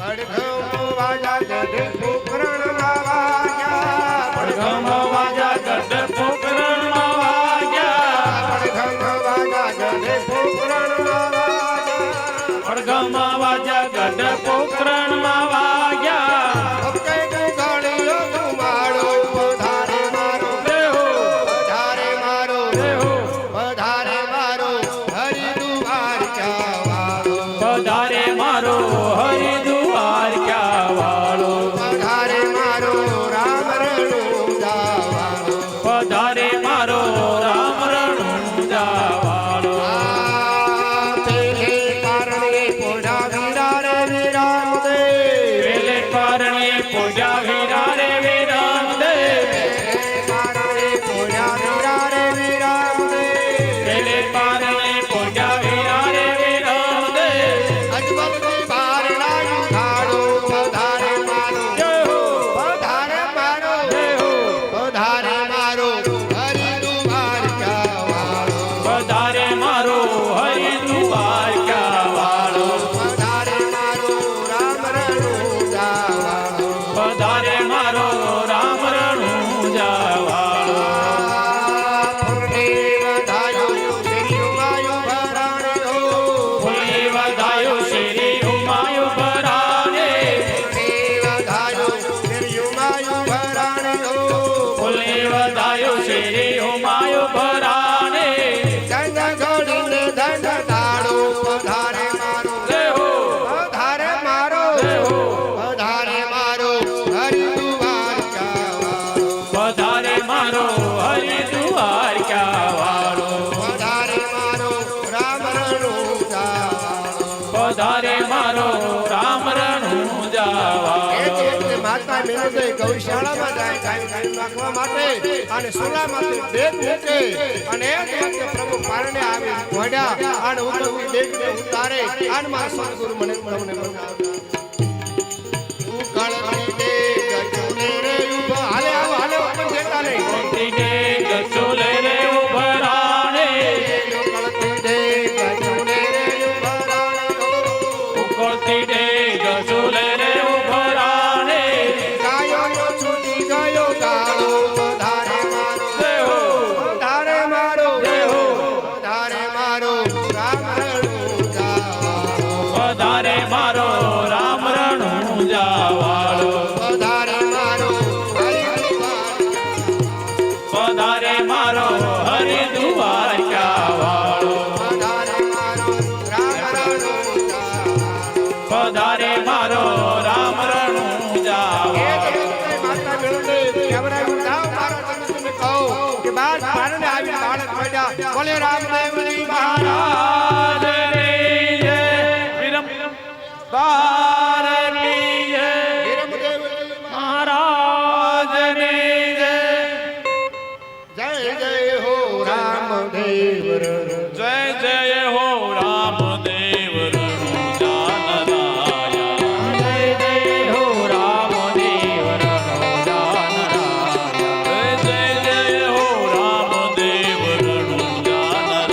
પડઘમ વાજા ગઢ પોકરણ માં વાગ્યા પડઘમ વાજા ગઢ પોકરણ માં વાગ્યા પડઘમ વાજા ગઢ પોકરણ માં વાગ્યા પડઘમ વાજા ગઢ પોકરણ માં વાગ્યા અકે ગળિયો તુમાડો પધારે મારો દેહો પધારે મારો દેહો પધારે મારો હરિદુવાર ક્યાં વાળો પધારે મારો હરિદ્વાર ક્યાં વાળો પધારે મારો રામ રણું જાવાળો પધારે મારો રામ રણુજા વાળો પેલે કારણે પોઢા વીરા રે વિરામ દે પેલે કારણે પૂજા વીરા રે વિરામ દે કારણે પોઢા વીરા રે વિરામ દે પેલે કારણે પૂજા વીરા રે વિરામ દે અજબલની બારણાયું ખાડો પધારે મારો જય હો પધારે મારો જય હો પધારે મારો હરિદુવાર ક્યાં વાળો પધારે મારો હરિદ્વાર ક્યાં વાળો પધારે મારો રામ રણું જાવાળો પધારે મારો રામ રણુજા વાળો ફૂલે વધાયો શ્રી ઉમાયું ભરાણ્યો ફૂલે વધાયો શ્રી હુમાયુ ભરાને ફૂલે વધાયો શ્રી ઉમાયું ભરાણ્યો ફૂલે વધાયો શ્રી હુમાયુ ભરાને ધન ઘડીને ધન તાળો પધારે મારો દેહો પધારે મારો દેહો પધારે મારો હરિદુવાર ક્યાં વાળો પધારે મારો હરિદ્વાર ક્યાં વાળો પધારે મારો રામ રણું જાવાળો પધારે મારો રામ રણુજા વાળો એટલે માતા મેનદે ગૌશાળામાં જાય ગાય ગાય નાખવા માટે અને સોલામાંથી બેગ મૂકે અને એ જ વખતે પ્રભુ પારણે આવી ઘોડ્યા અને ઉતરવી બેગને ઉતારે અને મારા સદગુરુ મને ઉકળતી બેગ ચૂલે રે ઊભો હાલે આવો હાલે પણ દેતા નહીં તીને ગચોલે રે ઉભરાણે ઉકળતી બેગ ચૂલે રે ઊભો રાણો ઉકળતી ડે ગચોલે રે ઉભરાણે ગાયો છૂટી ગયો ગાળો પધારે મારો દેહો પધારે મારો દેહો પધારે મારો રામ રણું જાવાળો પધારે મારો રામ રણુજા વાળો પધારે મારો હરિદ્વાર પધારે મારો હરિદ્વાર ક્યાં વાળો પધારે મારો રામ રણું જાવાળો પધારે મારો રામ રણુજા એ વાળો જ વખતે માતા મેળવે કેવરાયું જાઓ મારા જગતને કહો કે બાર પારણે આવી બાળક પડ્યા બોલે રામદેવજી મહારાજ મહારાજની જય વિરમ બારની જય વિરમદેવજી મહારાજની જય જય જય હો રામદેવ રણ જય જય હો રામદેવ રણુજા નરાયા જય જય હો રામદેવ રણુજા નરાયા જય જય હો રામદેવ રણુજા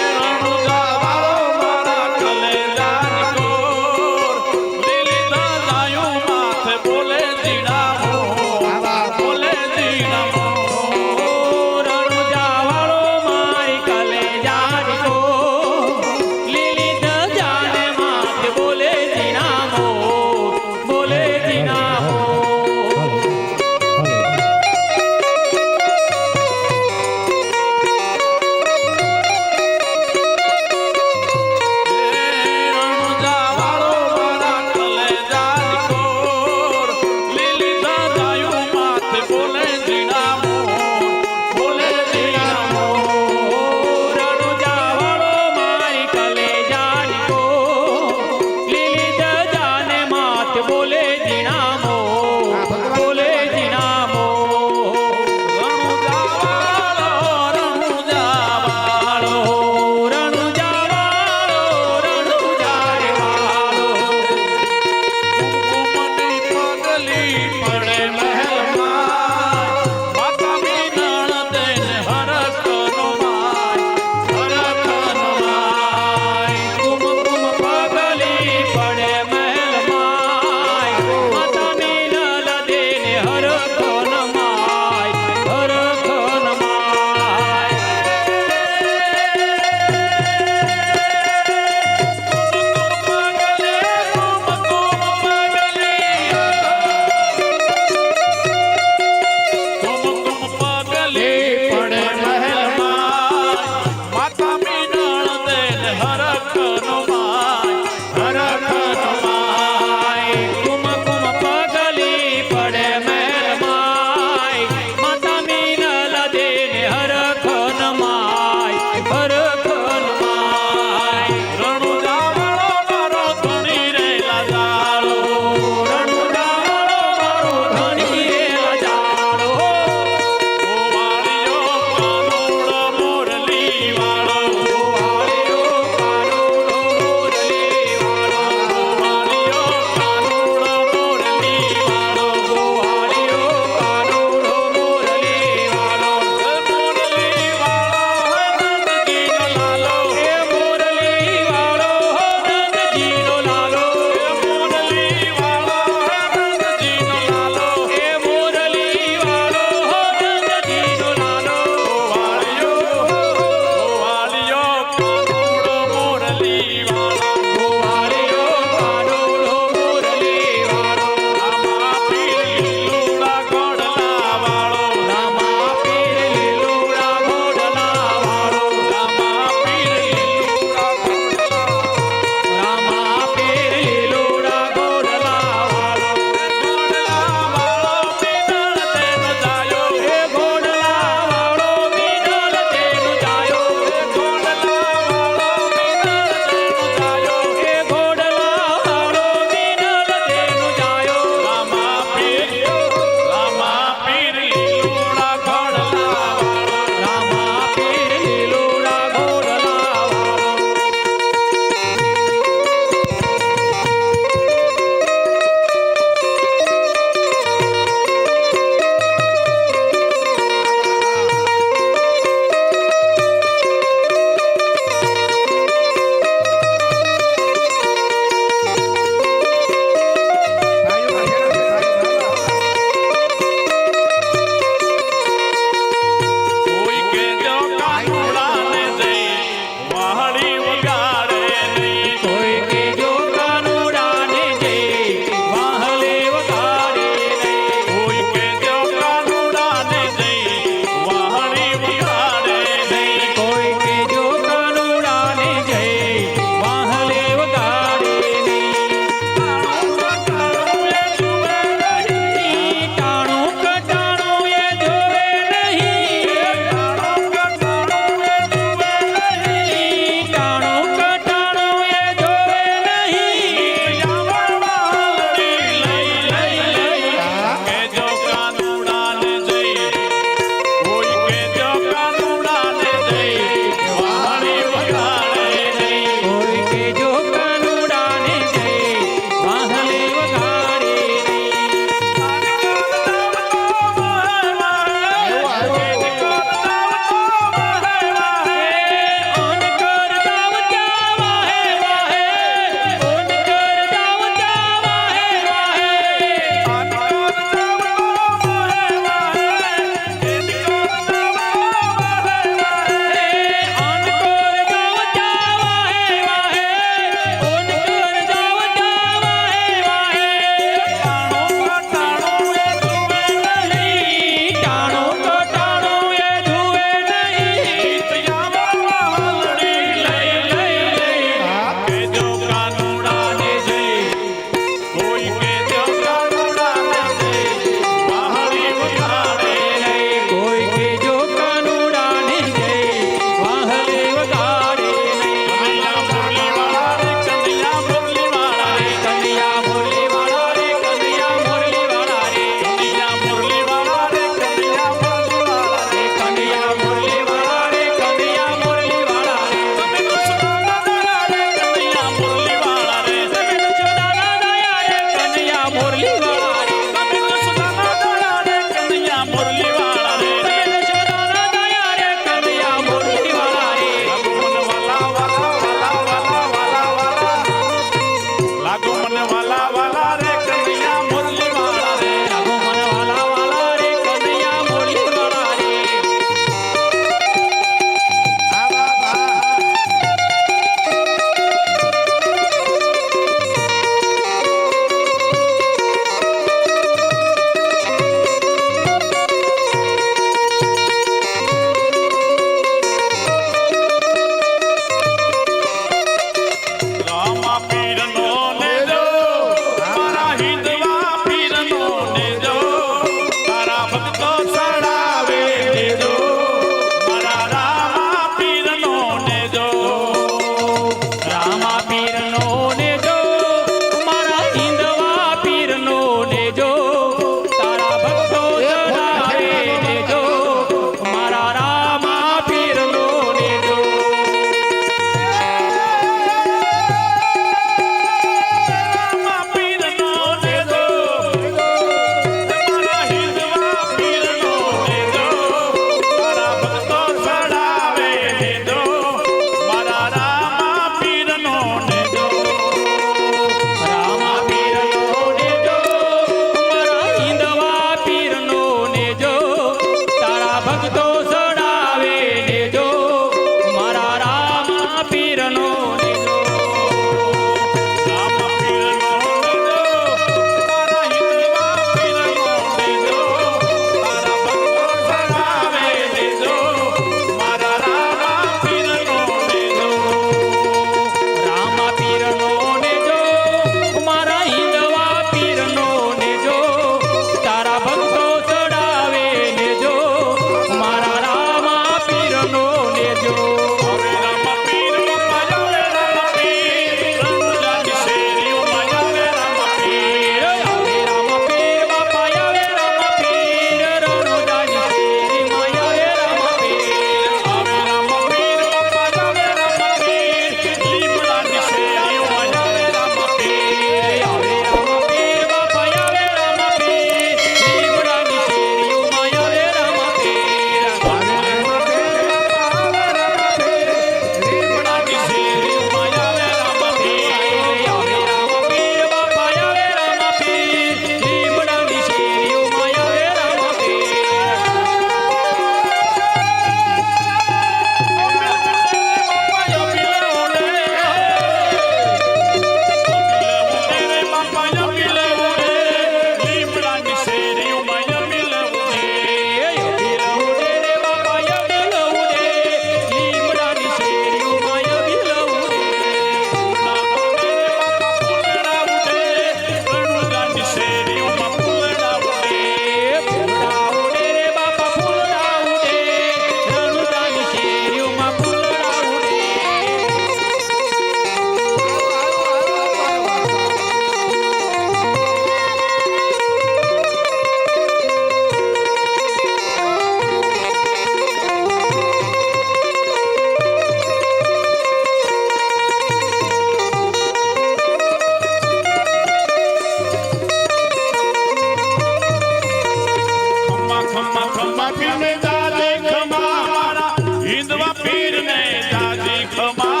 હિંદવા પીરને જાજી ખમા મારા હિંદવા પીરને જાજી ખમા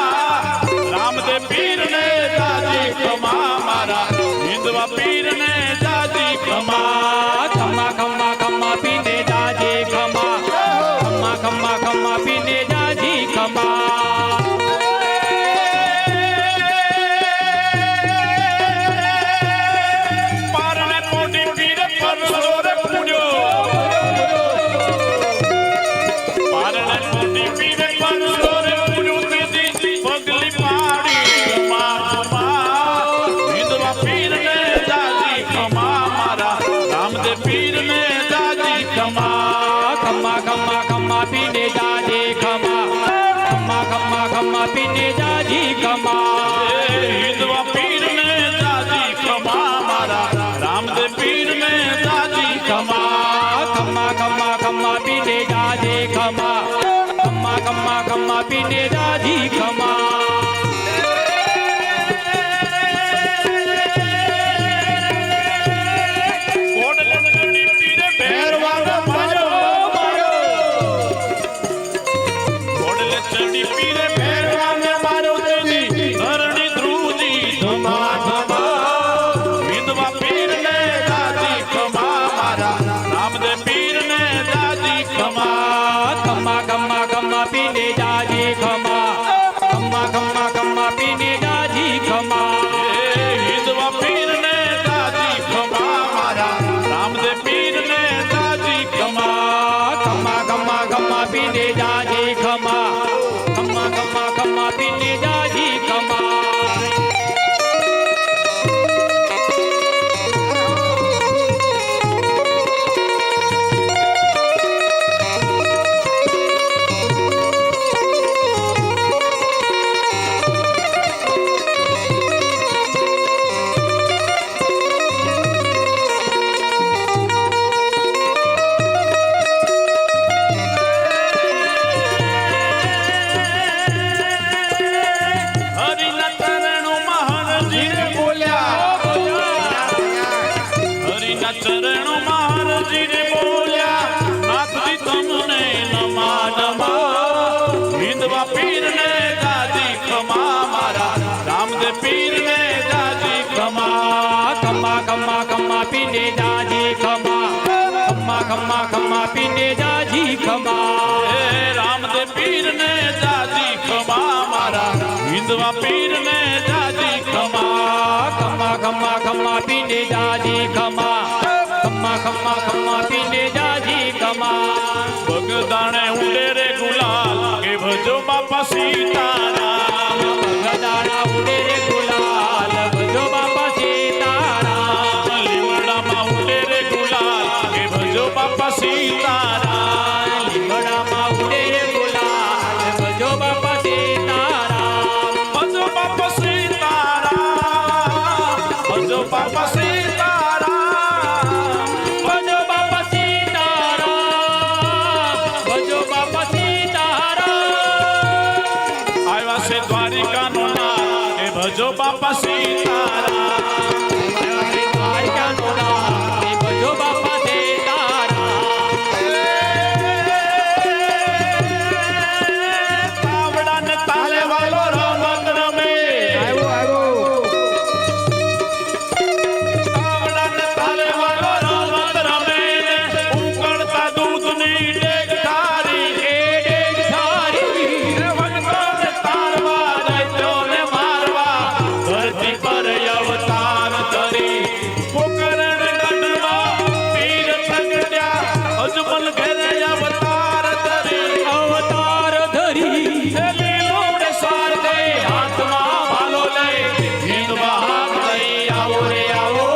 રામદેવ પીરને જાજી ખમા મારા હિંદવા પીરને જાજી ખમા ખમ્મા ખમ્મા ખમ્મા પીને જાજે ખમ્મા ખમ્મા ખમ્મા ખમ્મા પીને જાજી ખમ્મા પારણે મોટી પીર પરસો રે પૂડ્યો પારણે મોટી પીર પરસો રે પૂડ્યો તેજી પગલી પાડી ખમા ખમા હિંદવા પીરને જાજી ખમા મારા રામદેવ પીરને જાજી ખમા ખમ્મા ખમ્મા ખમ્મા પીને જાજે ખમ્મા ખમ્મા ખમ્મા ખમ્મા પીને જાજી ખમ્મા હિંદવા પીરને જાજી ખમા મારા રામદેવ પીરને જાજી ખમા ખમ્મા ખમ્મા ખમ્મા પીને જાજે ખમ્મા ખમ્મા ખમ્મા ખમ્મા પીને જાજી ખમ્મા કોડલની પીરે ભેરવાનો મારો કોડલે ચડી પીરે ભેરવાનો મારો તેજી ધરણી ધ્રુજી ધમા ધમા હિંદવા પીરને જાજી ખમા મારા રામદેવ પીરને જાજી ખમા ખમ્મા ખમ્મા ખમ્મા પીને જાજે ખમ્મા ખમ્મા ખમ્મા ખમ્મા પીને જાજી ખમ્મા હિંદવા પીરને જાજી ખમા મારા રામદેવ પીરને જાજી ખમા ખમ્મા ખમ્મા ખમ્મા પીને જાજે ખમ્મા ખમ્મા ખમ્મા ખમ્મા પીને જાજી ખમ્મા હરિના ચરણોમાં હરજીને બોલ્યા હરિના ચરણોમાં હરજીને બોલ્યા નાથજી તમને નમા નમા હિંદવા પીરને જાજી ખમા મારા રામદેવ પીરને જાજી ખમા ખમ્મા ખમ્મા ખમ્મા પીને જાજે ખમ્મા ખમ્મા ખમ્મા ખમ્મા પીને જાજી ખમ્મા રામદેવ પીરને જાજી ખમા મારા હિંદવા પીરને જાજી ખમા ખમ્મા ખમ્મા ખમ્મા પીને જાજી ખમ્મા ખમ્મા ખમ્મા ખમ્મા પીને જાજી ખમ્મા બગદાણે ઉડે રે ગુલાલ કે ભજો બાપા સીતારામ ગદાણા ઉડે રે ગુલાલ ભજો બાપા સીતારામ લીમડામાં ઉડે રે ગુલાલ કે ભજો બાપા સીતારામ લીમડામાં ઉડે રે ગુલાલ ભજો બાપા સીતારામ ભજો બાપા સીતારામ ભજો બાપા સીતારામ ભજો બાપા સીતારામ ભજો બાપા સીતારામ આવ્યા છે દ્વારિકાનો નાથ કે ભજો બાપા સીતારામ દ્વારકાનો નાથ એ ભજો બાપા સીતારામ તાવડાને તાલે વાલો રમત રમે તાવડાને તાલે વાલો રમત રમે ઉકળતા દૂધની ડેગ ઠારી એ ડેગ ઠારી વગડાને તારવા દૈત્યોને મારવા ધરતી પર અવતાર ધરી પોકરણ ગઢમાં પીર પ્રગટ્યા અજમલ ઘેરે અવતાર ધરી અવતાર ધરી લીલોડે સાર દે હાથમાં ભાલો લઈ હિંદવા હાથ દઈ આવો રે આવો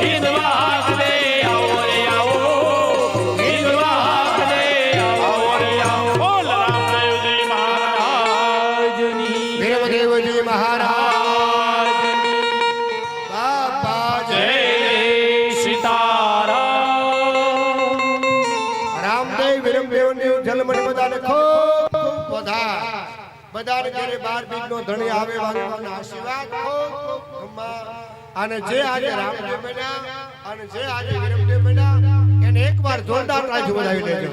હિંદવા હાથ દે આવો રે આવો હિંદવા હાથ દે આવો રે આવો બોલ રામદેવજી મહારાજ રાજની વીરદેવજી મહારાજ બાપા જય જય સીતારામ રામદેવ વીરદેવની જલમણી બધાને ખૂબ ખૂબ વધાર બધાને ઘરે 12 બીજનો ધણી આવે ભગવાનના આશીર્વાદ ખૂબ ખૂબ ખમ્મા. અને જે આજે રામદેવ બન્યા અને જે આજે વીરદેવ બન્યા એને અને એકવાર જોરદાર તાળી વધાવી લેજો.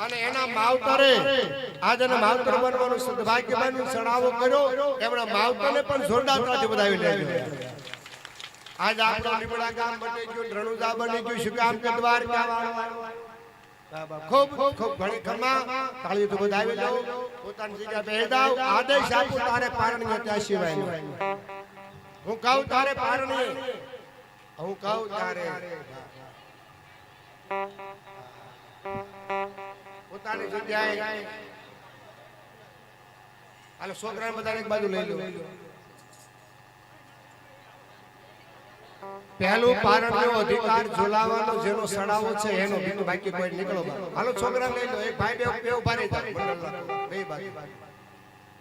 અને એના માવતરે આજને માવતર બનવાનું સદભાગ્ય બન્યું, સડાવો કર્યો, એમના માવતરને પણ જોરદાર તાળી વધાવી લેજો. આજ આપણો લીમડા ગામ બની ગયું, રણુજા બની ગયું, શું કામ કે દ્વારકા ખૂબ ખૂબ ઘણી ખમા તાળી તો વધાવી લો. પોતાની જગ્યા બેહી જાવ. આદેશ આપું તારે પારણીય ત્યાં સિવાય હું કહું તારે પારણીય, હું કહું તારે પોતાની જગ્યાએ હાલો છોકરાને બધાને એક બાજુ લઈ લો. પહેલું પારણનો અધિકાર ઝુલાવવાનો જેનો સડાવો છે એનો, બીજું બાકી કોઈ નીકળો. હાલો છોકરા લઈ લો. એક ભાઈ બે ઉભા રહી જાય બે બાજુ.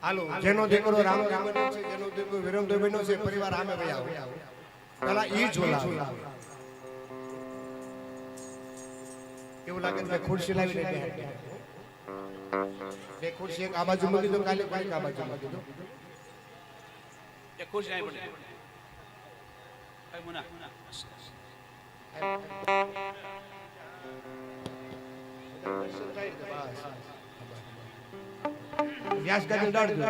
હાલો જેનો દીકરો રામદેવ બન્યો છે, જેનો દીકરો વિરમદેવ બન્યો છે, પરિવાર આમે ભાઈ આવો. પેલા ઈ ઝુલાવે. એવું લાગે કે ખુરશી લાવી દે. બે ખુરશી એક આ બાજુ મૂકી દો, કાલે કોઈ આ બાજુ મૂકી દો. એક ખુરશી અહીં પડી. કઈ મુના વ્યાસ ગાડી ડાળ દો.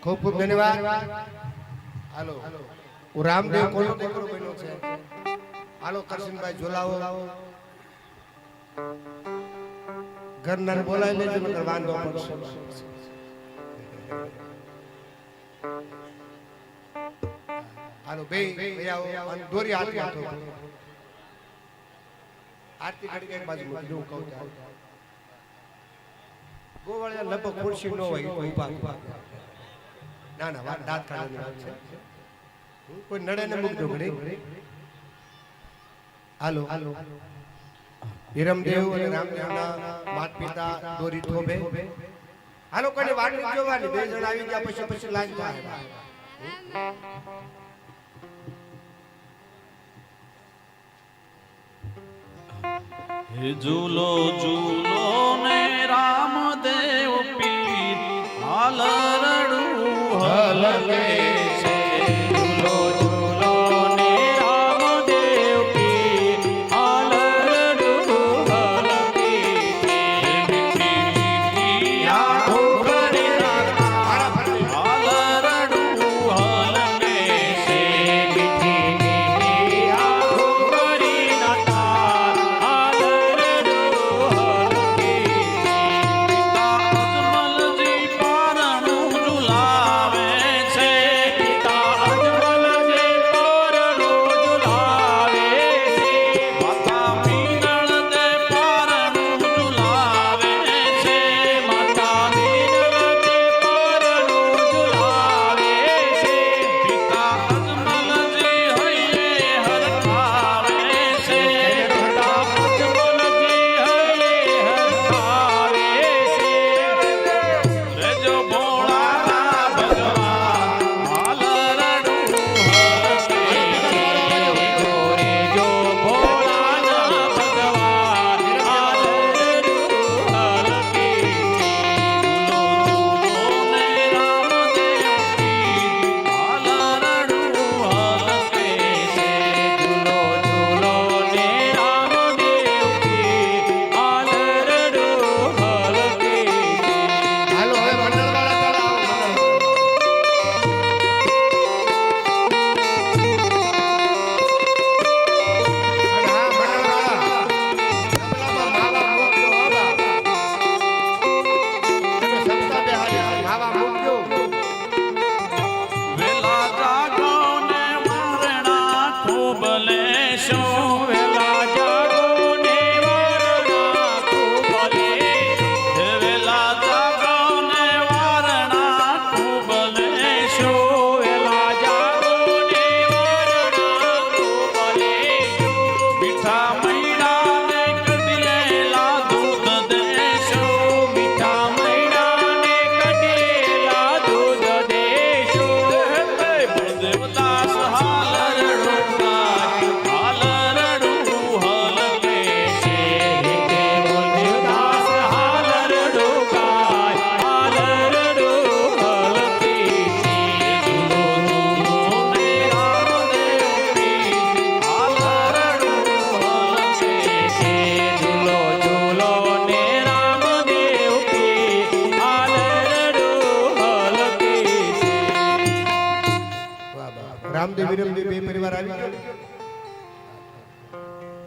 ખૂબ ખૂબ ધન્યવાદ. હાલો હું રામદેવ કોનો દીકરો બન્યો છે. હાલો કરશનભાઈ ઝોલાવો. ઘરના બોલાવી લેજો, નકર વાંધો પડશે. હાલો બે આવો અને દોરી આરતી આપો. આરતી કરી એક બાજુ મૂકી દઉં. કહું ગોવાળિયા લગભગ ખુરશી ન હોય તો ઊભા. ના ના વાત દાંત કાઢવાની વાત છે. કોઈ નડે ને મૂકજો ઘડી. હાલો હિરમદેવ અને રામદેવના માતા પિતા દોરી થોભે. હાલો કોઈને વાટ નથી જોવાની. બે જણ આવી ગયા પછી પછી લાઈન થાય. ઝૂલો ઝૂલો ને રામદેવ પીર હાલ રડું હલકે છે. ઝૂલો ઝૂલો ને રામદેવ પીર હાલ રડું હલકે છે. મીઠી મીઠી આંખો કરી હાલ રડું હલકે છે. મીઠી મીઠી આંખો કરી રામદેવ વિરમદેવ બે પરિવાર આવી ગયો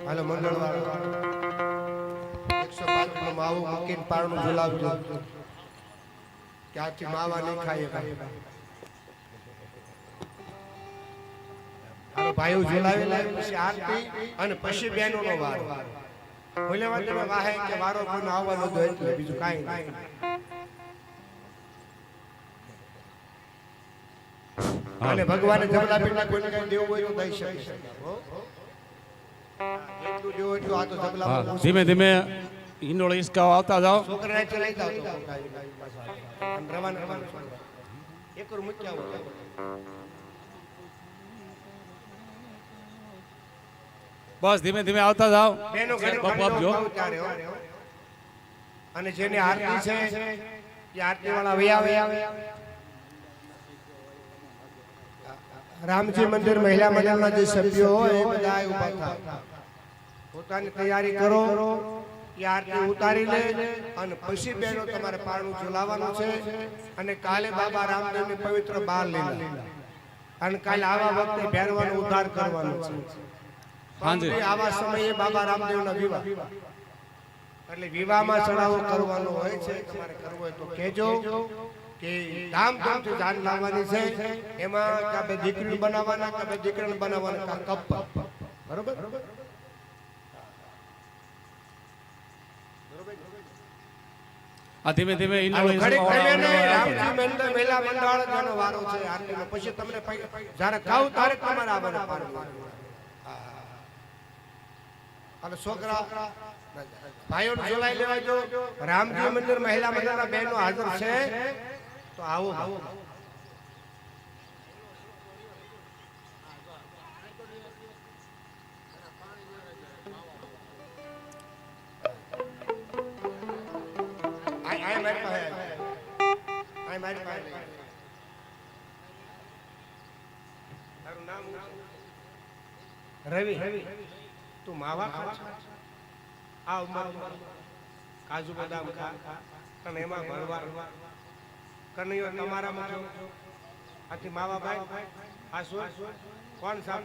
હાલો મંગળવાર 105 નો માવો મૂકીને પારણું ઝુલાવજો કે આથી માવા નહીં ખાઈએ હાલો ભાઈઓ ઝુલાવી લે પછી આરતી અને પછી બહેનોનો વારો બોલેવા તમે વાહે કે વારો કોઈનો આવવાનો જ હોય એટલે બીજું કાંઈ નહીં અને ભગવાને જમલા પીઠના કોઈને કઈ દેવું હોય તો દઈ શકે હો એટલું દેવું એટલું આ તો જમલા ધીમે ધીમે હિંડોળ ઈસકાઓ આવતા જાઓ છોકરાને ચલાઈ જાવ તો રવાના એકર મૂક્યા હોય બસ ધીમે ધીમે આવતા જાઓ બેનો ઘડી બાપ બાપ જો અને જેની આરતી છે એ આરતી વાળા વૈયા રામજી મંદિર મહિલા મંડળના જે સભ્યો હોય એ બધા ઉભા થાય પોતાની તૈયારી કરો એ આરતી ઉતારી લે અને પછી બહેનો તમારે પારણું ઝુલાવવાનું છે અને કાલે બાબા રામદેવની પવિત્ર બાર લીલા અને કાલે આવા વખતે ભેરવાનો ઉદ્ધાર કરવાનો છે હાંજે આવા સમયે બાબા રામદેવના વિવાહ એટલે વિવાહમાં ચડાવો કરવાનો હોય છે તમારે કરવો હોય તો કહેજો કે ધામધૂમથી જાન લાવવાની છે એમાં કે બે દીકરી બનાવવાના કે બે દીકરીને બનાવવાના કા કપ બરોબર આ ધીમે ધીમે હિંડોળ ઘડીક ઈસકાઓ તમે નહીં, રામજી મંદિર મહિલા મંડળ જેનો વારો છે આરતીનો પછી તમને જ્યારે ખાવ ત્યારે તમારે આવવાના પારણું અને છોકરા ભાઈઓ જોલાઈ લેવા જો રામજી મંદિર મહિલા મંડળના બહેનો હાજર છે તો આવો રવિ તું માવા ખા આ ઉંમર કાજુ બદામ ખા અને એમાં ભરવા કનૈયો તમારામાં આથી માવા ભાઈ આ શું કોણ સામ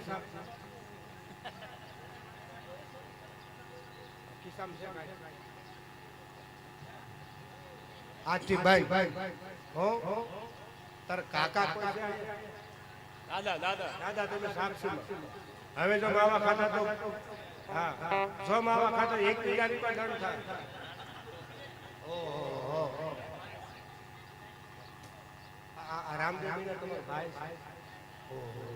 કિસામ છે આથી ભાઈ હો તાર કાકા કોઈ છે દાદા દાદા દાદા તમે સાક્ષી હવે જો માવા ખાતા તો હા જો માવા ખાતા એક બીજાની પર દંડ થાય ઓહો આ રામદેવજીના તમારો ભાઈ ઓહો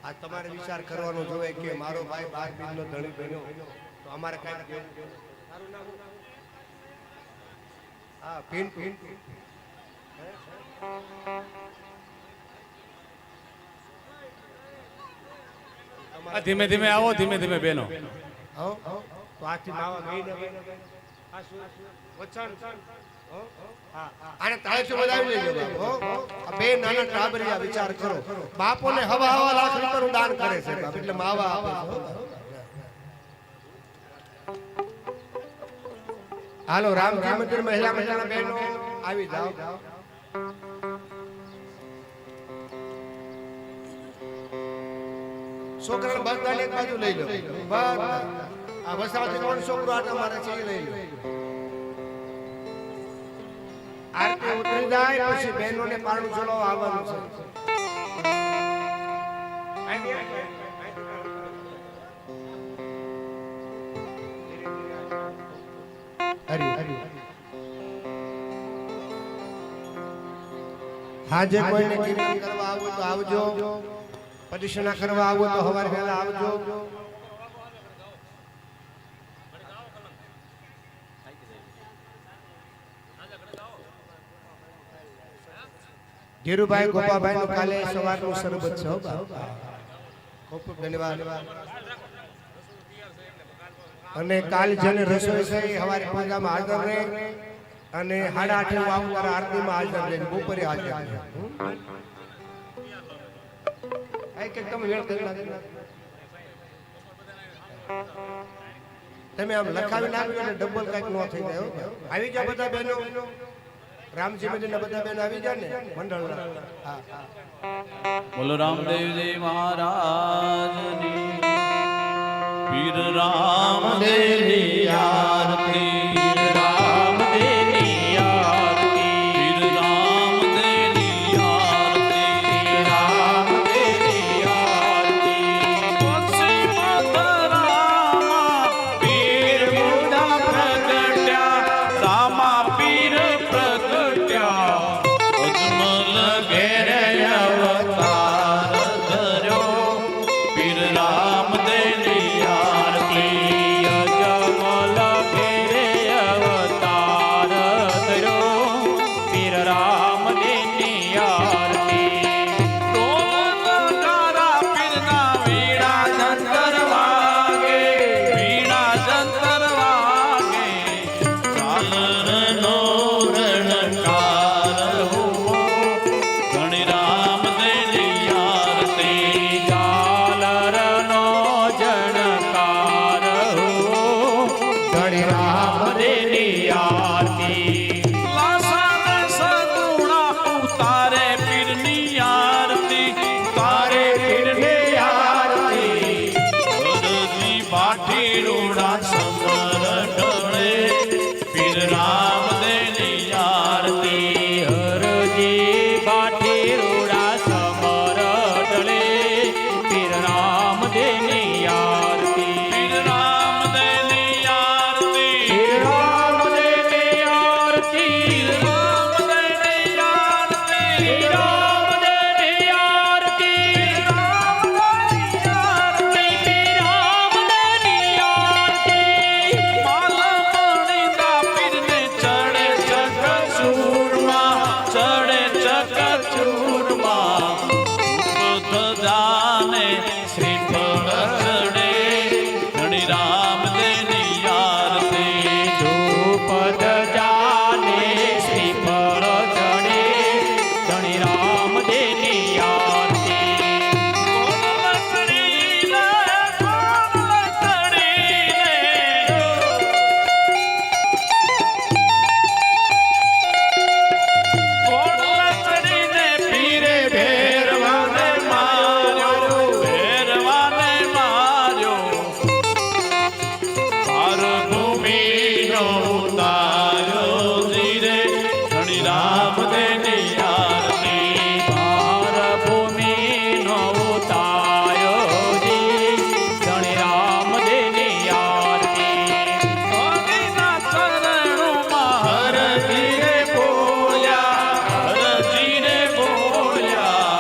આ તમારે વિચાર કરવાનો જોઈએ કે મારો ભાઈ 12 બીજનો ધણી બન્યો તો અમારે કાંઈ કેવું તારું નામ હા પિન આ ધીમે ધીમે આવો ધીમે ધીમે બેનો હો તો આથી માવા ગઈને આ શું વચન હો હા આને તાળીથી વધાવી લેજો હો આ બે નાના ટાબરિયા વિચાર કરો બાપોને હવા લાખ રૂપિયાનું દાન કરે છે બાપ એટલે માવા આપે છે હાલો રામજી મંદિર મહિલા મંડળના બહેનો આવી જાઓ છોકરાને બધાને એક બાજુ લઈ લો બધા આ વસાવાથી કોણ છોકરો આટા મારે છે એ લઈ લો આરતી ઉતરી જાય પછી બહેનોને પારણું ઝુલાવવા આવવાનું છે હાજે કોઈને કીર્તન કરવા આવો તો આવજો પ્રદક્ષિણા કરવા આવો તો સવારે વહેલા આવજો ધીરુભાઈ ગોપાભાઈ નું કાલે સવારનું શરબત છે ખૂબ ખૂબ ધન્યવાદ અને કાલ જેને રસોઈ છે એ સવારે પૂજામાં હાજર રહે અને 8:30 વાગ્યા આરતીમાં હાજર રહે બપોરે હાજર રહે તમે વેળ કરી તમે આમ લખાવી નાખ્યું એટલે ડબલ કઈક ન થઈ જાય આવી જાવ બધા બહેનો રામજી મંદિરના બધા બેન આવી ગયા ને મંડળ. હા બોલો રામદેવજી મહારાજની પીર રામદેવની આરતી રામદેવની આરતી પીર રામદેવની આરતી રામદેવની આરતી પછી રામા પીર મુદા પ્રગટ્યા રામા પીર પ્રગટ્યા અજમલ ઘેરે અવતાર ધર્યો પીર રામદેવની આરતી અજમલ ઘેરે અવતાર ધર્યો પીર રામદેવની આરતી ઢોલકારા પીરના વીણા જંતર વાગે વીણા જંતર વાગે ઝાલરનો રણકાર હુઓ ધણી રામદેવની આરતી ઝાલરનો જણકાર હો ધણી રામદેવની આરતી લાસાને સદુણા ઉતારે પીરની આરતી તારે પીરની આરતી વરજી બાઠી રૂડા સમર ઢળે પીર રામદેવની આરતી હરજી બાઠી રૂડા સમર ઢળે પીર રામદેવની આરતી પીર રામદેવની આરતી પીર રામદેવની આરતી પીર રામદેવની આરતી પીર રામદેવની આરતી પીર રામદેવની આરતી માલમણીના પીરને ચડે ચકચૂરમાં ચડે ચકચૂરમાં ધજાને શ્રીફળ ચડે ધણી રામદેવની આરતી ધૂપ ધજાને શ્રીફળ ચડે ધણી રામદેવની આરતી કોલસડીને કોલસડીને પીરે ભેરવાને માર્યો ભેરવાને માર્યો પાર ભૂમિનો ઉતાર્યો ધીરે ધણી રામદેવની આરતી પાર ભૂમિનો ઉતાર્યો જી ધણી રામદેવની આરતી હરિના ચરણોમાં હરજીને બોલ્યા હરજીને બોલ્યા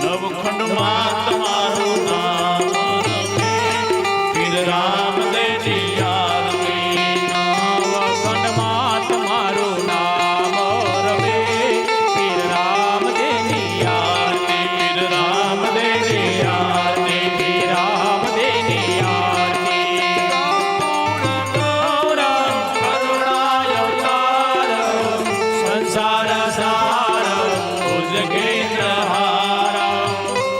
નવખંડમાં તમારું નામ રમે પીર રામદેવની આરતી નવખંડમાં તમારું નામ રમે પીર રામદેવની આરતી પીર રામદેવની આરતી પીર રામદેવની આરતી સંસાર સાર ઉજગેન્દ્રહાર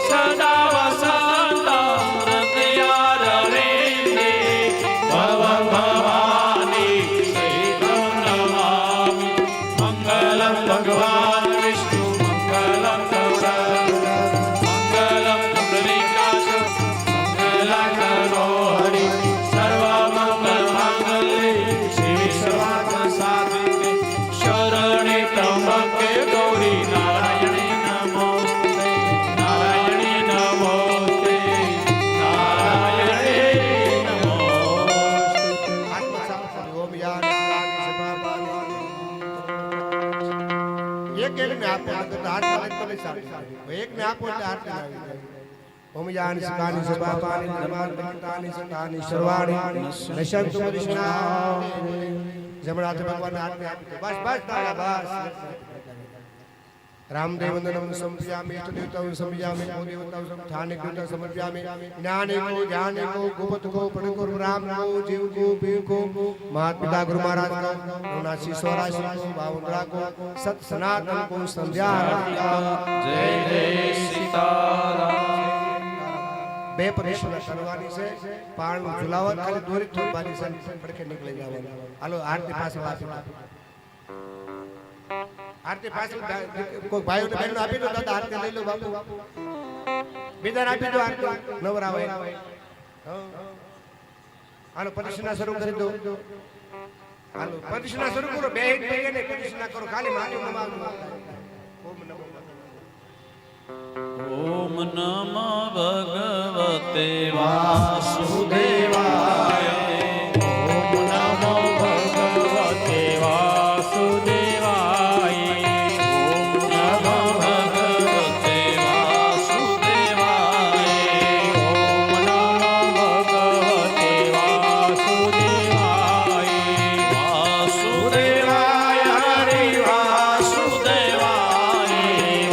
સદા વસંત હૃદયાર રેંદે ભવ ભવાની શ્રીકં નમામિ મંગલમ ભગવાન વિષ્ણુ મંગલમ ગૌરવ મંગલમ પુંડરીકાક્ષ મંગલાકરો હરિ સર્વમંગલ માંગલ્યે શિવે સર્વાર્થ સાધિકે શરણે ત્રંબકે ગૌરી નારાયણી નમોસ્તે નારાયણી નમોસ્તે નારાયણી નમોસ્તે ઓમ યાન એક એકને આપો તો હાથ લાગે તો નહીં સારું. એકને આપો એટલે હાથ લાગે. ઓમ યાન સિકાની સભાપાની ધર્માર્થાની સતાની સર્વાણી નશંતુ કૃષ્ણા જમણા હાથે ભગવાનના હાથને આપી દો. બસ બસ તારા બસ. રામદેવ વંદનમ સમર્પયામિ ઇષ્ટદેવતાં સમર્પયામિ દેવતાં સ્થાનિકૃતા સમર્પયામિ જ્ઞાનિકો જ્ઞાનિકો ગુપતકો પડકો રામકો જીવકો પીરકો મહાત પિતા ગુરુ મહારાજ કો ગુરુનાથી સ્વરાશી કો બાવંદરા કો સત સનાતન કો સંધ્યા જય જય સીતારામ બે પરિશ્રમ કરવાની છે પાણ ઝુલાવત ખાલી દોરી થોડવાની છે પડકે નીકળી જવાનું. હાલો આરતી પાસે વાપી આરતી પાછળ કોઈ ભાઈઓ ને બહેનો આપી દો દાદા આરતી લઈ લો બાપુ બીજાને આપી દો આરતી નવરાવે હાલો પ્રદક્ષિણા શરૂ કરી દો હાલો પ્રદક્ષિણા શરૂ કરો બે હિટ પગે ને પ્રદક્ષિણા કરો ખાલી માટી નમાવજો ઓમ નમો ભગવતે વાસુદેવાય ઓમ નમો ભગવતે વાસુદેવાય ઓમ નમો ભગવતે વાસુદેવાય ઓમ નમો ભગવતે વાસુદેવાય વાસુદેવાય હરિ વાસુદેવાય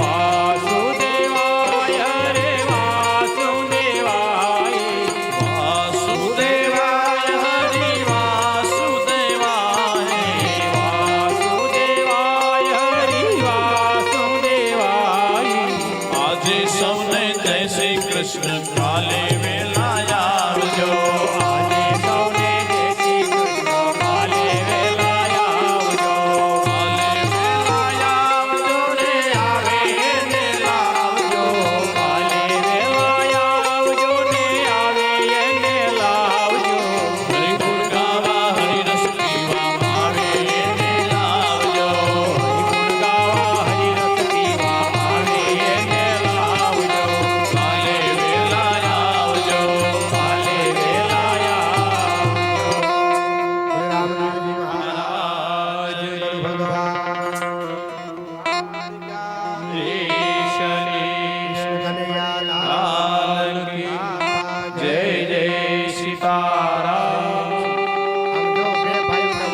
વાસુદેવાય હરે વાસુદેવાય વાસુદેવાય હરિ વાસુદેવાય વાસુદેવાય હરિ વાસુદેવાય આજે સૌને જય શ્રી કૃષ્ણ કાલે વેલા